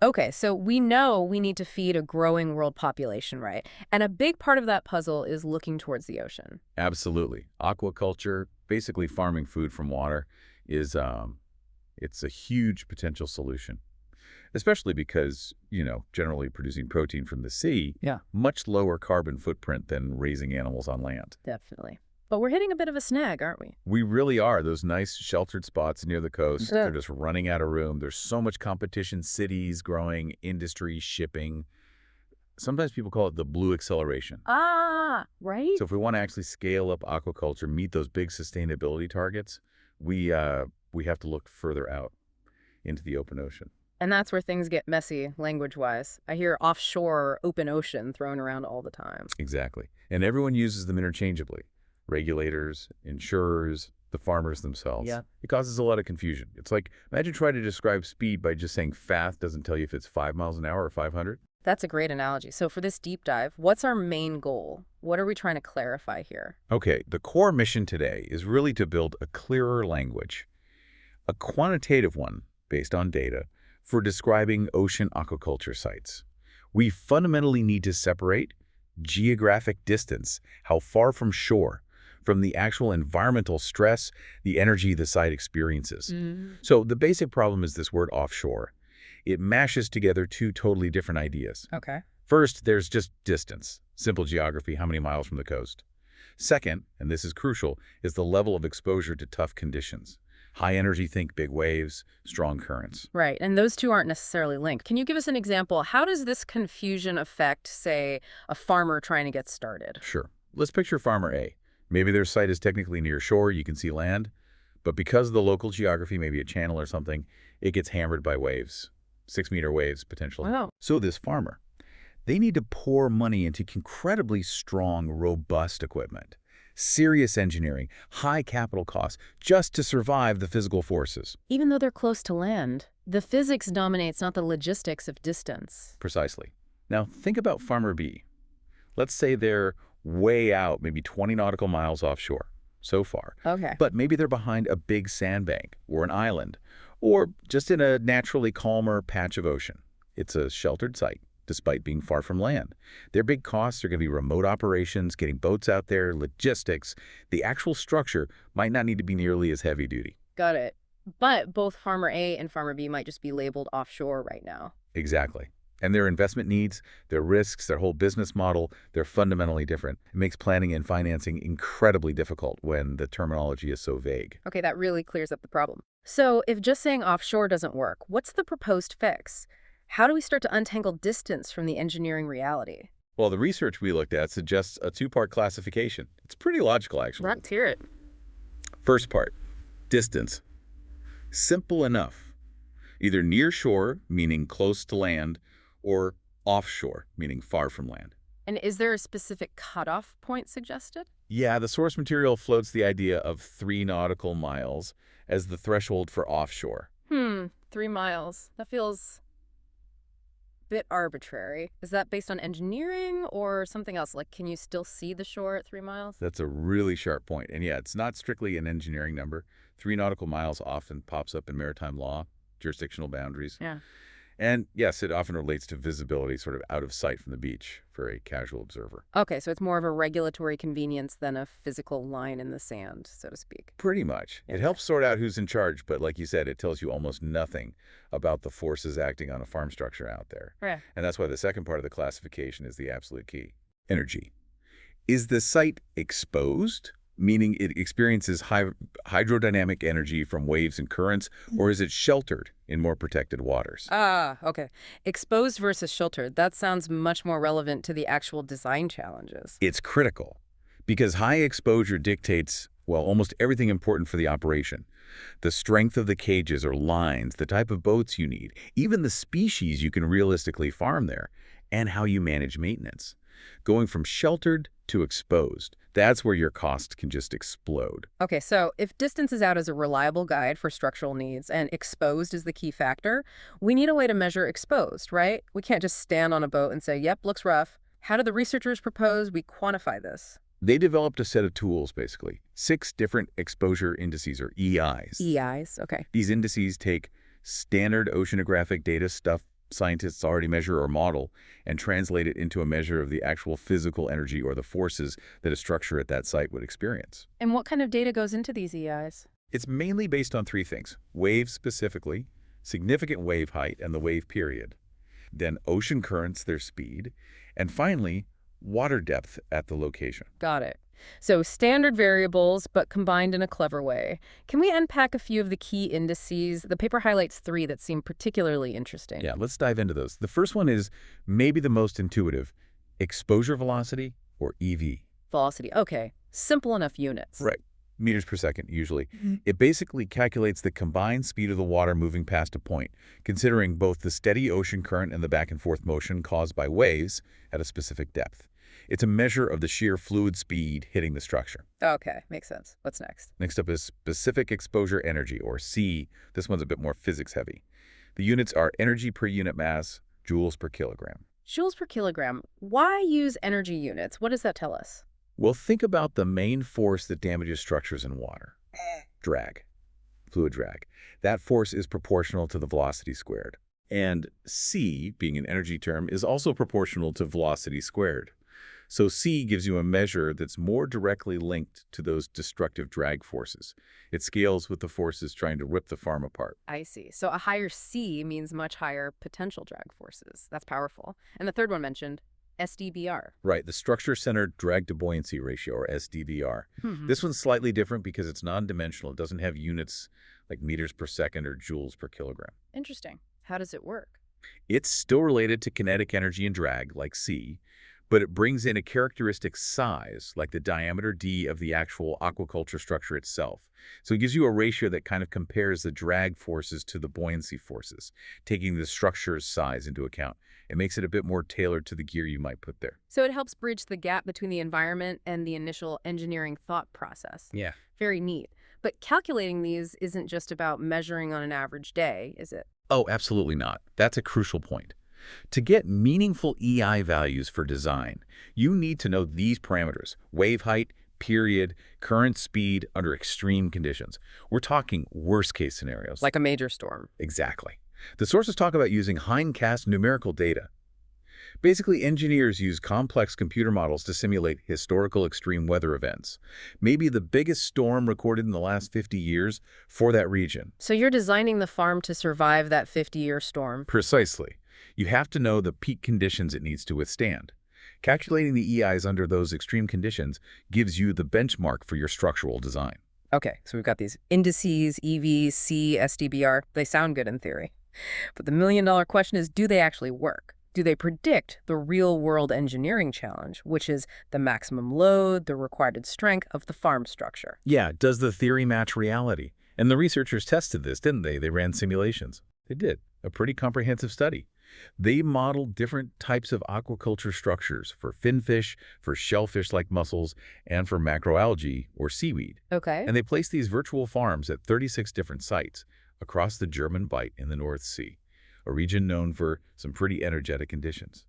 Okay, so we know we need to feed a growing world population, right? And a big part of that puzzle is looking towards the ocean. Absolutely. Aquaculture, basically farming food from water, is it's a huge potential solution, especially because, generally producing protein from the sea, Yeah. much lower carbon footprint than raising animals on land. Definitely. But we're hitting a bit of a snag, aren't we? We really are. Those nice sheltered spots near the coast, Yeah. they're just running out of room. There's so much competition, cities growing, industry, shipping. Sometimes people call it the blue acceleration. Ah, right? So if we want to actually scale up aquaculture, meet those big sustainability targets, we have to look further out into the open ocean. And that's where things get messy, language-wise. I hear offshore or open ocean thrown around all the time. Exactly. And everyone uses them interchangeably. Regulators, insurers, the farmers themselves. Yeah. It causes a lot of confusion. It's like, imagine trying to describe speed by just saying fast doesn't tell you if it's 5 miles an hour or 500. That's a great analogy. So for this deep dive, what's our main goal? What are we trying to clarify here? Okay, the core mission today is really to build a clearer language, a quantitative one based on data for describing ocean aquaculture sites. We fundamentally need to separate geographic distance, how far from shore, from the actual environmental stress, the energy the site experiences. So the basic problem is this word offshore. It mashes together two totally different ideas. Okay. First, there's just distance, simple geography, how many miles from the coast. Second, and this is crucial, is the level of exposure to tough conditions. High energy, think big waves, strong currents. Right, and those two aren't necessarily linked. Can you give us an example? How does this confusion affect, say, a farmer trying to get started? Sure. Let's picture farmer A. Maybe their site is technically near shore, you can see land, but because of the local geography, maybe a channel or something, it gets hammered by waves. 6-meter waves, potentially. Wow. So this farmer, they need to pour money into incredibly strong, robust equipment. Serious engineering, high capital costs, just to survive the physical forces. Even though they're close to land, the physics dominates, not the logistics of distance. Precisely. Now, think about farmer B. Let's say they're way out, maybe 20 nautical miles offshore, so far. Okay. But maybe they're behind a big sandbank or an island, or just in a naturally calmer patch of ocean. It's a sheltered site, despite being far from land. Their big costs are going to be remote operations, getting boats out there, logistics. The actual structure might not need to be nearly as heavy duty. Got it. But both farmer A and farmer B might just be labeled offshore right now. Exactly. And their investment needs, their risks, their whole business model, they're fundamentally different. It makes planning and financing incredibly difficult when the terminology is so vague. Okay, that really clears up the problem. So if just saying offshore doesn't work, what's the proposed fix? How do we start to untangle distance from the engineering reality? Well, the research we looked at suggests a two-part classification. It's pretty logical, actually. Let's hear it. First part, distance. Simple enough. Either near shore, meaning close to land, or offshore, meaning far from land. And is there a specific cutoff point suggested? Yeah, the source material floats the idea of 3 nautical miles as the threshold for offshore. 3 miles. That feels a bit arbitrary. Is that based on engineering or something else? Like, can you still see the shore at 3 miles? That's a really sharp point. And yeah, it's not strictly an engineering number. 3 nautical miles often pops up in maritime law, jurisdictional boundaries. Yeah. And yes, it often relates to visibility sort of out of sight from the beach for a casual observer. Okay, so it's more of a regulatory convenience than a physical line in the sand, so to speak. Pretty much. It helps sort out who's in charge, but like you said, it tells you almost nothing about the forces acting on a farm structure out there. Yeah. And that's why the second part of the classification is the absolute key. Energy. Is the site exposed, meaning it experiences hydrodynamic energy from waves and currents, or is it sheltered in more protected waters? Ah, okay. Exposed versus sheltered. That sounds much more relevant to the actual design challenges. It's critical because high exposure dictates, well, almost everything important for the operation. The strength of the cages or lines, the type of boats you need, even the species you can realistically farm there, and how you manage maintenance. Going from sheltered to exposed, that's where your cost can just explode. Okay, so if distance is out as a reliable guide for structural needs and exposed is the key factor, we need a way to measure exposed, right? We can't just stand on a boat and say, yep, looks rough. How did the researchers propose we quantify this? They developed a set of tools, basically. 6 different exposure indices, or EIs. EIs, okay. These indices take standard oceanographic data, stuff Scientists already measure or model and translate it into a measure of the actual physical energy or the forces that a structure at that site would experience. And what kind of data goes into these EIs? It's mainly based on three things: waves specifically, significant wave height, and the wave period. Then ocean currents, their speed, and finally, water depth at the location. Got it. So standard variables, but combined in a clever way. Can we unpack a few of the key indices? The paper highlights three that seem particularly interesting. Yeah, let's dive into those. The first one is maybe the most intuitive: exposure velocity, or EV. Velocity. Okay. Simple enough units. Right. Meters per second, usually. Mhm. It basically calculates the combined speed of the water moving past a point, considering both the steady ocean current and the back-and-forth motion caused by waves at a specific depth. It's a measure of the sheer fluid speed hitting the structure. Okay. Makes sense. What's next? Next up is specific exposure energy, or C. This one's a bit more physics-heavy. The units are energy per unit mass, joules per kilogram. Joules per kilogram. Why use energy units? What does that tell us? Well, think about the main force that damages structures in water. Drag. Fluid drag. That force is proportional to the velocity squared. And C, being an energy term, is also proportional to velocity squared. So C gives you a measure that's more directly linked to those destructive drag forces. It scales with the forces trying to rip the farm apart. I see. So a higher C means much higher potential drag forces. That's powerful. And the third one mentioned, SDBR. Right, the structure-centered drag-to-buoyancy ratio, or SDBR. Hmm. This one's slightly different because it's non-dimensional. It doesn't have units like meters per second or joules per kilogram. Interesting. How does it work? It's still related to kinetic energy and drag, like C, but it brings in a characteristic size, like the diameter d of the actual aquaculture structure itself. So it gives you a ratio that kind of compares the drag forces to the buoyancy forces, taking the structure's size into account. It makes it a bit more tailored to the gear you might put there. So it helps bridge the gap between the environment and the initial engineering thought process. Yeah. Very neat. But calculating these isn't just about measuring on an average day, is it? Oh, absolutely not. That's a crucial point. To get meaningful EI values for design, you need to know these parameters: wave height, period, current speed under extreme conditions. We're talking worst-case scenarios. Like a major storm. Exactly. The sources talk about using hindcast numerical data. Basically, engineers use complex computer models to simulate historical extreme weather events. Maybe the biggest storm recorded in the last 50 years for that region. So you're designing the farm to survive that 50-year storm. Precisely. You have to know the peak conditions it needs to withstand. Calculating the EIs under those extreme conditions gives you the benchmark for your structural design. Okay, so we've got these indices, EV, C, SDBR. They sound good in theory. But the million-dollar question is, do they actually work? Do they predict the real-world engineering challenge, which is the maximum load, the required strength of the farm structure? Yeah, does the theory match reality? And the researchers tested this, didn't they? They ran simulations. They did. A pretty comprehensive study. They modeled different types of aquaculture structures for finfish, for shellfish-like mussels, and for macroalgae, or seaweed. Okay. And they placed these virtual farms at 36 different sites across the German Bight in the North Sea, a region known for some pretty energetic conditions.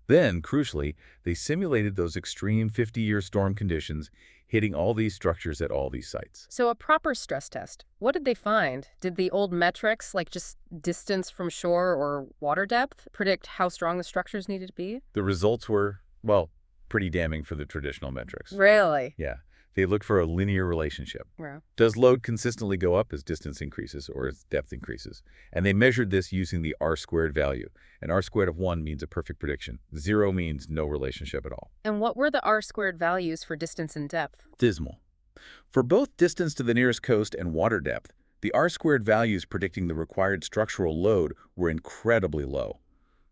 Then, crucially, they simulated those extreme 50-year storm conditions hitting all these structures at all these sites. So a proper stress test. What did they find? Did the old metrics, like just distance from shore or water depth, predict how strong the structures needed to be? The results were, well, pretty damning for the traditional metrics. Really? Yeah, they looked for a linear relationship. Wow. Does load consistently go up as distance increases or as depth increases? And they measured this using the R-squared value. And R-squared of 1 means a perfect prediction. 0 means no relationship at all. And what were the R-squared values for distance and depth? Dismal. For both distance to the nearest coast and water depth, the R-squared values predicting the required structural load were incredibly low,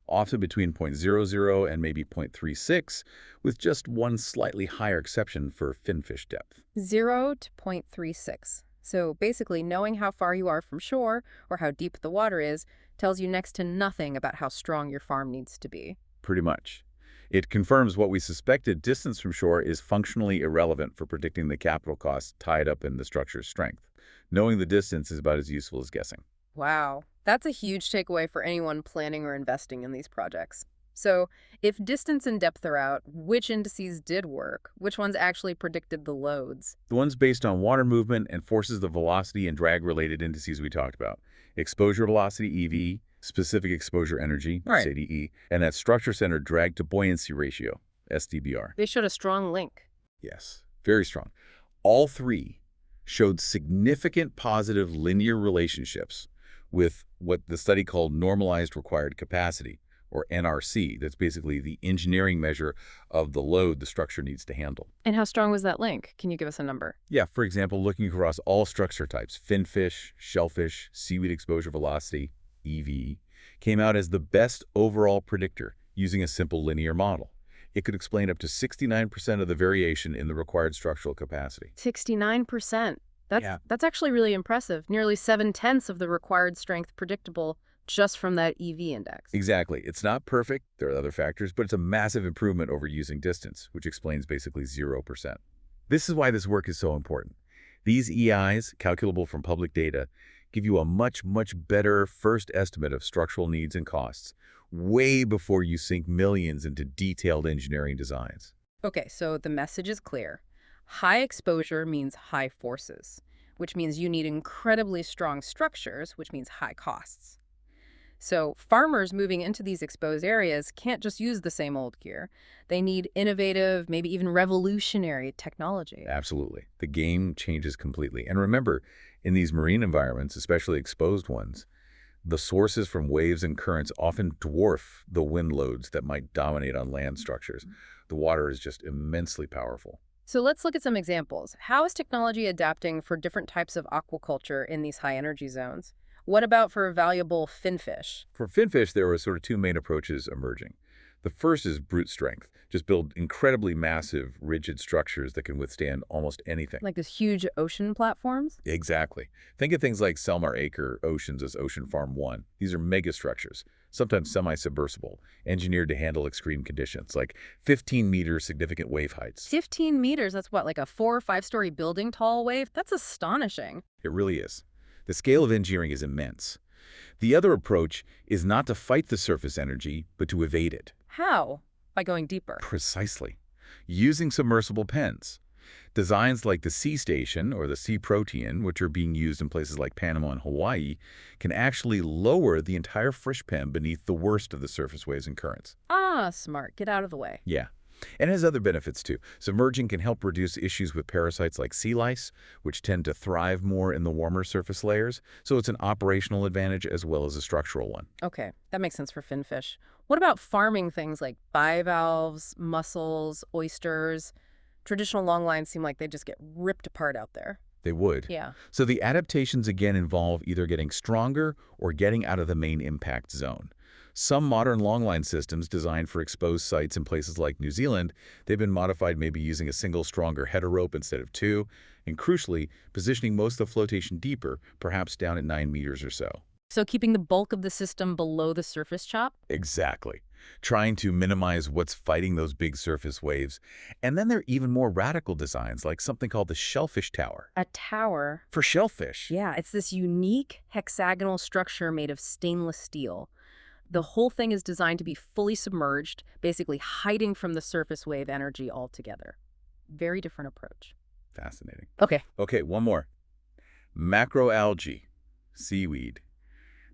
often between 0.00 and maybe 0.36, with just one slightly higher exception for finfish depth. 0 to 0.36. So basically, knowing how far you are from shore or how deep the water is tells you next to nothing about how strong your farm needs to be. Pretty much. It confirms what we suspected: distance from shore is functionally irrelevant for predicting the capital costs tied up in the structure's strength. Knowing the distance is about as useful as guessing. Wow, that's a huge takeaway for anyone planning or investing in these projects. So, if distance and depth are out, which indices did work? Which ones actually predicted the loads? The ones based on water movement and forces the velocity and drag-related indices we talked about: exposure velocity, EV, Specific exposure energy, Right. SADE, and that structure-centered drag to buoyancy ratio, SDBR. They showed a strong link. Yes, very strong. All three showed significant positive linear relationships with what the study called normalized required capacity, or NRC. That's basically the engineering measure of the load the structure needs to handle. And how strong was that link? Can you give us a number? Yeah, for example, looking across all structure types, finfish, shellfish, seaweed exposure velocity, EV, came out as the best overall predictor using a simple linear model. It could explain up to 69% of the variation in the required structural capacity. 69%. That's Yeah. that's actually really impressive. Nearly 7/10 of the required strength predictable just from that EV index. Exactly. It's not perfect, there are other factors, but it's a massive improvement over using distance, which explains basically 0%. This is why this work is so important. These EIs, calculable from public data, give you a much, much better first estimate of structural needs and costs, way before you sink millions into detailed engineering designs. Okay, so the message is clear. High exposure means high forces, which means you need incredibly strong structures, which means high costs. So farmers moving into these exposed areas can't just use the same old gear. They need innovative, maybe even revolutionary technology. Absolutely. The game changes completely. And remember, in these marine environments, especially exposed ones, the sources from waves and currents often dwarf the wind loads that might dominate on land structures. The water is just immensely powerful. So let's look at some examples. How is technology adapting for different types of aquaculture in these high energy zones? What about for valuable finfish? For finfish, there were sort of two main approaches emerging. The first is brute strength. Just build incredibly massive, rigid structures that can withstand almost anything. Like these huge ocean platforms? Exactly. Think of things like Selmar Acre Oceans as Ocean Farm 1. These are megastructures, sometimes semi-submersible, engineered to handle extreme conditions, like 15-meter significant wave heights. 15 meters, that's what, like a 4 or 5-story building tall wave? That's astonishing. It really is. The scale of engineering is immense. The other approach is not to fight the surface energy, but to evade it. How? By going deeper. Precisely. Using submersible pens. Designs like the Sea Station or the Sea Protean, which are being used in places like Panama and Hawaii, can actually lower the entire fish pen beneath the worst of the surface waves and currents. Ah, smart. Get out of the way. Yeah. And it has other benefits too. Submerging can help reduce issues with parasites like sea lice, which tend to thrive more in the warmer surface layers. So it's an operational advantage as well as a structural one. Okay, that makes sense for finfish. What about farming things like bivalves, mussels, oysters? Traditional longlines seem like they just get ripped apart out there. They would. Yeah. So the adaptations again involve either getting stronger or getting out of the main impact zone. Some modern longline systems designed for exposed sites in places like New Zealand, they've been modified maybe using a single stronger header rope instead of two, and crucially, positioning most of the flotation deeper, perhaps down at 9 meters or so. So keeping the bulk of the system below the surface chop? Exactly. Trying to minimize what's fighting those big surface waves. And then there are even more radical designs, like something called the shellfish tower. A tower. For shellfish. Yeah, it's this unique hexagonal structure made of stainless steel. The whole thing is designed to be fully submerged, basically hiding from the surface wave energy altogether. Very different approach. Fascinating. Okay. Okay, one more. Macroalgae, seaweed.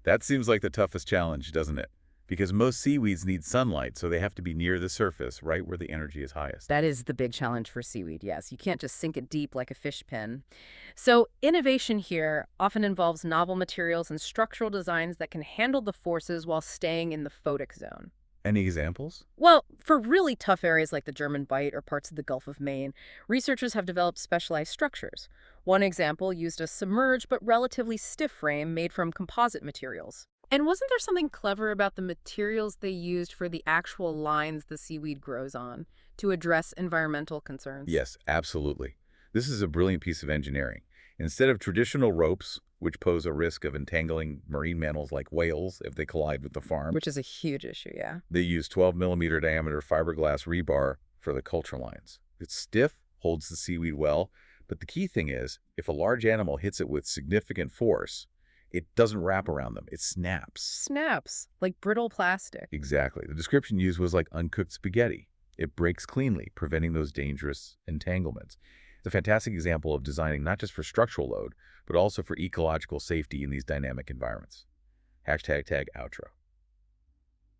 That seems like the toughest challenge, doesn't it? Because most seaweeds need sunlight, so they have to be near the surface, right where the energy is highest. That is the big challenge for seaweed, yes. You can't just sink it deep like a fish pen. So innovation here often involves novel materials and structural designs that can handle the forces while staying in the photic zone. Any examples? Well, for really tough areas like the German Bight or parts of the Gulf of Maine, researchers have developed specialized structures. One example used a submerged but relatively stiff frame made from composite materials. And wasn't there something clever about the materials they used for the actual lines the seaweed grows on to address environmental concerns? Yes, absolutely. This is a brilliant piece of engineering. Instead of traditional ropes, which pose a risk of entangling marine mammals like whales if they collide with the farm, Which is a huge issue, yeah. they use 12-millimeter diameter fiberglass rebar for the culture lines. It's stiff, holds the seaweed well, but the key thing is, if a large animal hits it with significant force, it doesn't wrap around them. It snaps. Snaps, like brittle plastic. Exactly. The description used was like uncooked spaghetti. It breaks cleanly, preventing those dangerous entanglements. It's a fantastic example of designing not just for structural load, but also for ecological safety in these dynamic environments. Hashtag outro.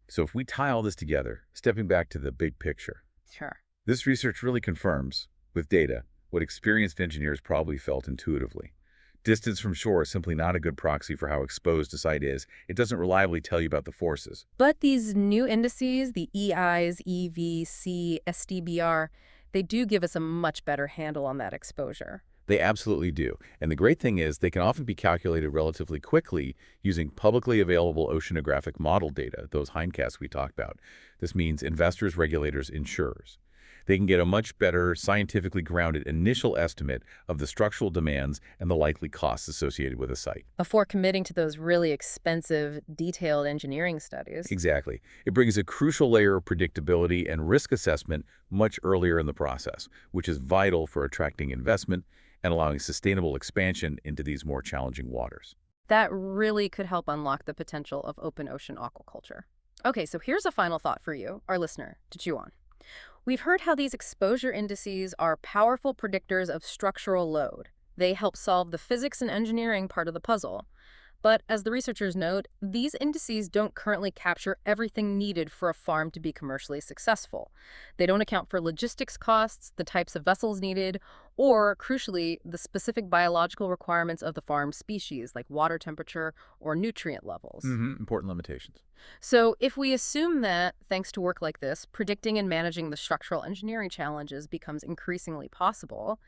So if we tie all this together, stepping back to the big picture, Sure. this research really confirms, with data, what experienced engineers probably felt intuitively. Distance from shore is simply not a good proxy for how exposed a site is. It doesn't reliably tell you about the forces. But these new indices, the EIs, EV, SDBR, they do give us a much better handle on that exposure. They absolutely do. And the great thing is they can often be calculated relatively quickly using publicly available oceanographic model data, those hindcasts we talked about. This means investors, regulators, insurers. They can get a much better, scientifically grounded initial estimate of the structural demands and the likely costs associated with a site. Before committing to those really expensive, detailed engineering studies. Exactly. It brings a crucial layer of predictability and risk assessment much earlier in the process, which is vital for attracting investment and allowing sustainable expansion into these more challenging waters. That really could help unlock the potential of open ocean aquaculture. Okay, so here's a final thought for you, our listener, to chew on. We've heard how these exposure indices are powerful predictors of structural load. They help solve the physics and engineering part of the puzzle. But as the researchers note, these indices don't currently capture everything needed for a farm to be commercially successful. They don't account for logistics costs, the types of vessels needed, or, crucially, the specific biological requirements of the farm species, like water temperature or nutrient levels. Important limitations. So if we assume that, thanks to work like this, predicting and managing the structural engineering challenges becomes increasingly possible,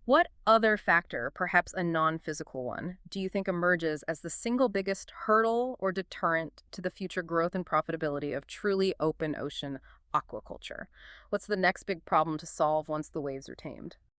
what other factor, perhaps a non-physical one, do you think emerges as the single biggest hurdle or deterrent to the future growth and profitability of truly open ocean aquaculture? What's the next big problem to solve once the waves are tamed?